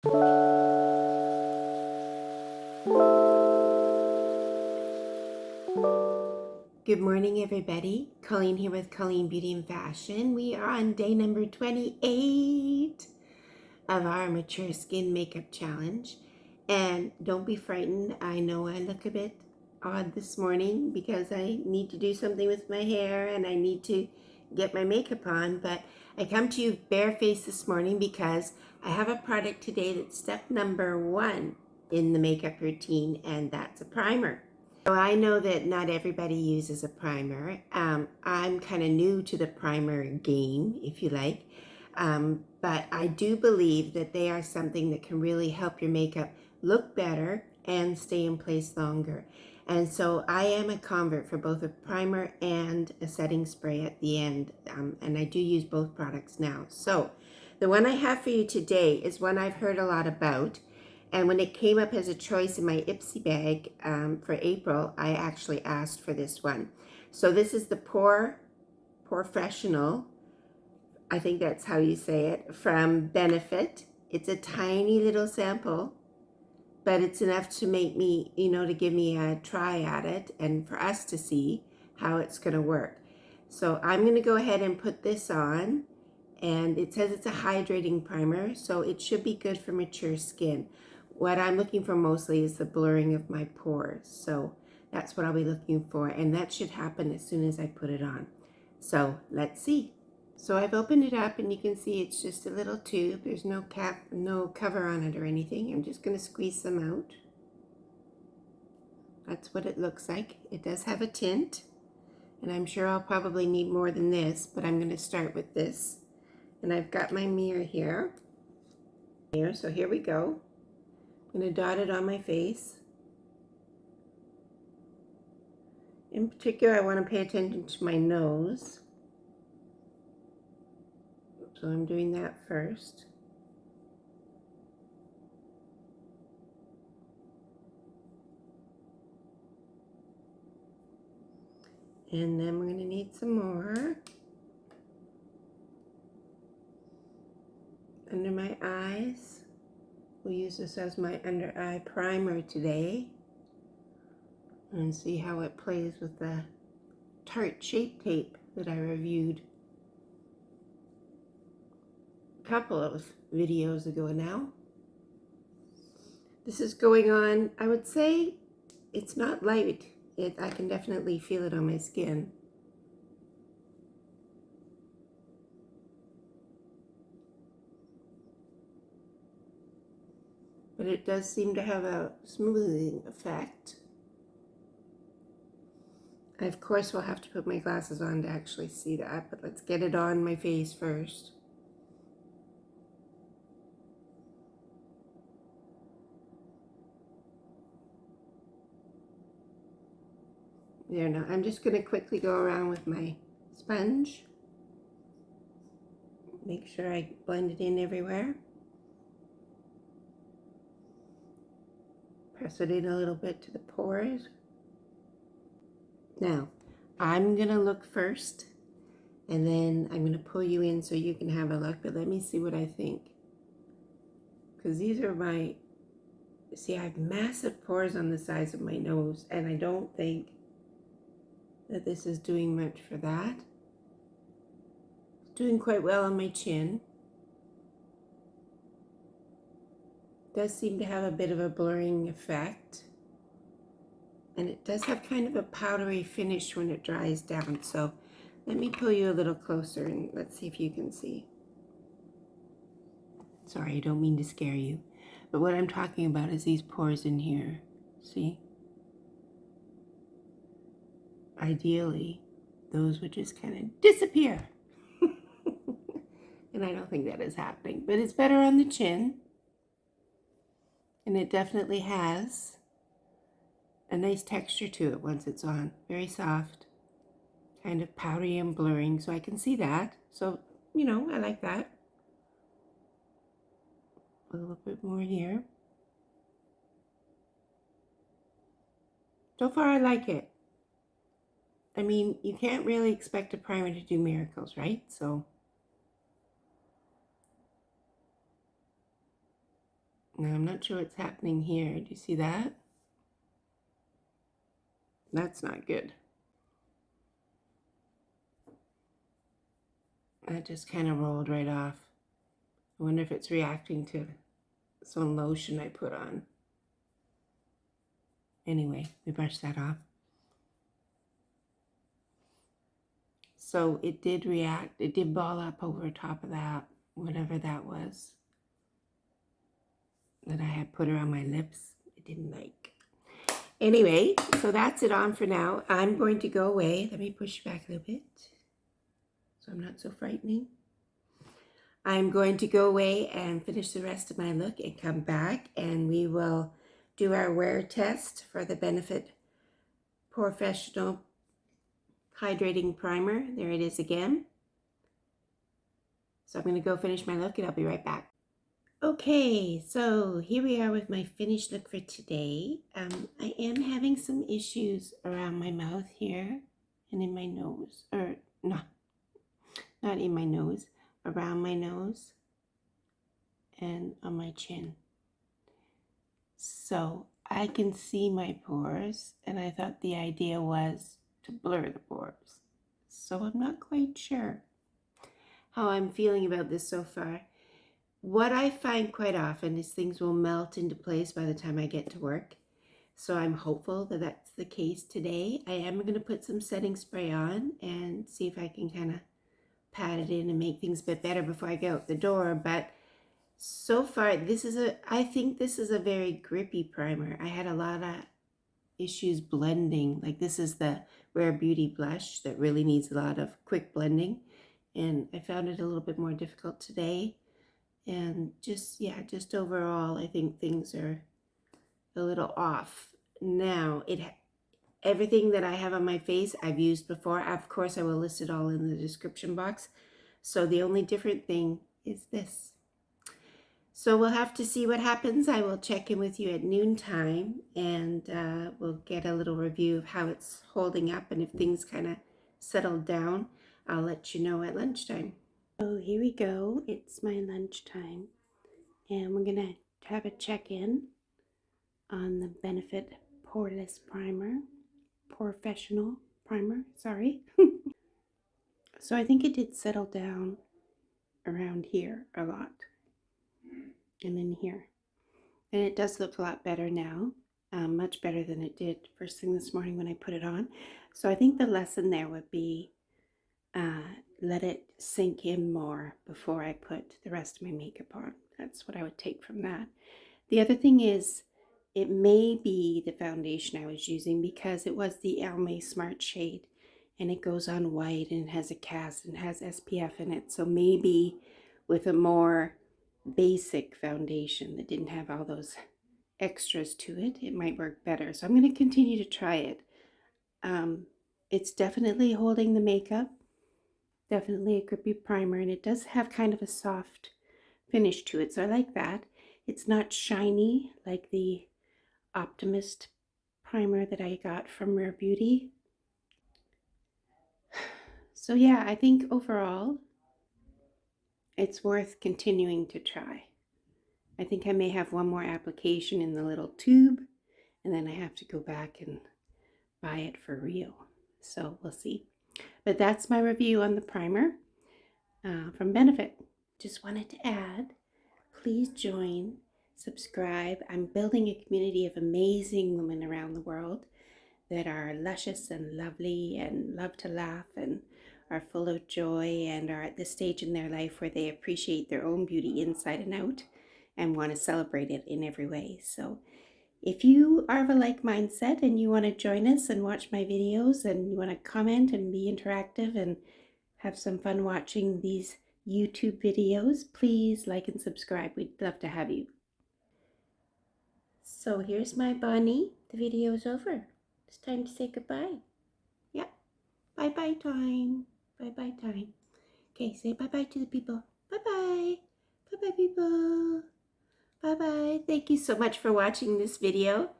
Good morning, everybody. Colleen here with Colleen Beauty and Fashion. We are on day number 28 of our Mature Skin Makeup Challenge. And don't be frightened. I know I look a bit odd this morning because I need to do something with my hair and I need to get my makeup on. But I come to you barefaced this morning because I have a product today that's step number 1 in the makeup routine, and that's a primer. So I know that not everybody uses a primer. I'm kind of new to the primer game, if you like. But I do believe that they are something that can really help your makeup look better and stay in place longer. And so I am a convert for both a primer and a setting spray at the end. And I do use both products now. So the one I have for you today is one I've heard a lot about. And when it came up as a choice in my Ipsy bag for April, I actually asked for this one. So this is the Porefessional, I think that's how you say it, from Benefit. It's a tiny little sample, but it's enough to make me, to give me a try at it and for us to see how it's going to work. So I'm going to go ahead and put this on. And it says it's a hydrating primer, so it should be good for mature skin. What I'm looking for mostly is the blurring of my pores. So that's what I'll be looking for. And that should happen as soon as I put it on. So let's see. So I've opened it up and you can see it's just a little tube. There's no cap, no cover on it or anything. I'm just going to squeeze them out. That's what it looks like. It does have a tint. And I'm sure I'll probably need more than this, but I'm going to start with this. And I've got my mirror here. So here we go. I'm going to dot it on my face. In particular, I want to pay attention to my nose. So I'm doing that first. And then we're going to need some more. Under my eyes. We'll use this as my under eye primer today. And see how it plays with the Tarte Shape Tape that I reviewed a couple of videos ago now. This is going on, I would say it's not light. I can definitely feel it on my skin. But it does seem to have a smoothing effect. I, of course, will have to put my glasses on to actually see that, but let's get it on my face first. There now. I'm just going to quickly go around with my sponge. Make sure I blend it in everywhere. Press it in a little bit to the pores. Now, I'm going to look first, and then I'm going to pull you in so you can have a look, but let me see what I think. Because these are my, see, I have massive pores on the sides of my nose, and I don't think that this is doing much for that. It's doing quite well on my chin. Does seem to have a bit of a blurring effect, and it does have kind of a powdery finish when it dries down. So let me pull you a little closer and let's see if you can see. Sorry, I don't mean to scare you, but what I'm talking about is these pores in here. See? Ideally, those would just kind of disappear. And I don't think that is happening, but it's better on the chin. And it definitely has a nice texture to it once it's on. Very soft, kind of powdery and blurring, so I can see that. So, I like that. A little bit more here. So far, I like it. I mean, you can't really expect a primer to do miracles, right? So Now, I'm not sure what's happening here. Do you see that? That's not good. That just kind of rolled right off. I wonder if it's reacting to some lotion I put on. Anyway, we brushed that off. So it did react. It did ball up over top of that, whatever that was that I had put around my lips. I didn't like. Anyway, so that's it on for now. I'm going to go away. Let me push you back a little bit so I'm not so frightening. I'm going to go away and finish the rest of my look and come back, and we will do our wear test for the Benefit Porefessional Hydrating Primer. There it is again. So I'm going to go finish my look and I'll be right back. Okay, so here we are with my finished look for today. I am having some issues around my mouth here and in my nose, or no, not in my nose, around my nose and on my chin. So I can see my pores, and I thought the idea was to blur the pores. So I'm not quite sure how I'm feeling about this so far. What I find quite often is things will melt into place by the time I get to work. So I'm hopeful that that's the case today. I am going to put some setting spray on and see if I can kind of pat it in and make things a bit better before I go out the door. But so far, I think this is a very grippy primer. I had a lot of issues blending. Like, this is the Rare Beauty blush that really needs a lot of quick blending. And I found it a little bit more difficult today. And just overall, I think things are a little off. Now, everything that I have on my face, I've used before. Of course, I will list it all in the description box. So the only different thing is this. So we'll have to see what happens. I will check in with you at noontime, and we'll get a little review of how it's holding up, and if things kind of settle down, I'll let you know at lunchtime. So here we go. It's my lunchtime, and we're going to have a check-in on the Benefit Poreless Primer. Porefessional Primer, sorry. So I think it did settle down around here a lot. And in here. And it does look a lot better now. Much better than it did first thing this morning when I put it on. So I think the lesson there would be let it sink in more before I put the rest of my makeup on. That's what I would take from that. The other thing is, it may be the foundation I was using, because it was the Almay Smart Shade, and it goes on white and it has a cast and has SPF in it. So maybe with a more basic foundation that didn't have all those extras to it, it might work better. So I'm going to continue to try it. It's definitely holding the makeup, definitely a grippy primer, and it does have kind of a soft finish to it, so I like that. It's not shiny like the Optimist primer that I got from Rare Beauty. So yeah, I think overall it's worth continuing to try. I think I may have one more application in the little tube, and then I have to go back and buy it for real. So we'll see. But that's my review on the primer from Benefit. Just wanted to add, please join, subscribe. I'm building a community of amazing women around the world that are luscious and lovely and love to laugh and are full of joy and are at this stage in their life where they appreciate their own beauty inside and out and want to celebrate it in every way. So if you are of a like mindset and you want to join us and watch my videos and you want to comment and be interactive and have some fun watching these YouTube videos, please like and subscribe. We'd love to have you. So here's my bunny. The video is over. It's time to say goodbye. Yep. Bye-bye time. Bye-bye time. Okay, say bye-bye to the people. Bye-bye. Bye-bye, people. Bye-bye. Thank you so much for watching this video.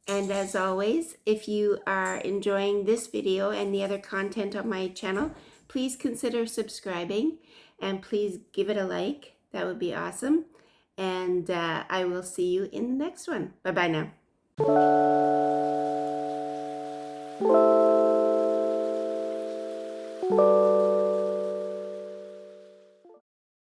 And as always, if you are enjoying this video and the other content on my channel, please consider subscribing and please give it a like. That would be awesome. And I will see you in the next one. Bye-bye now.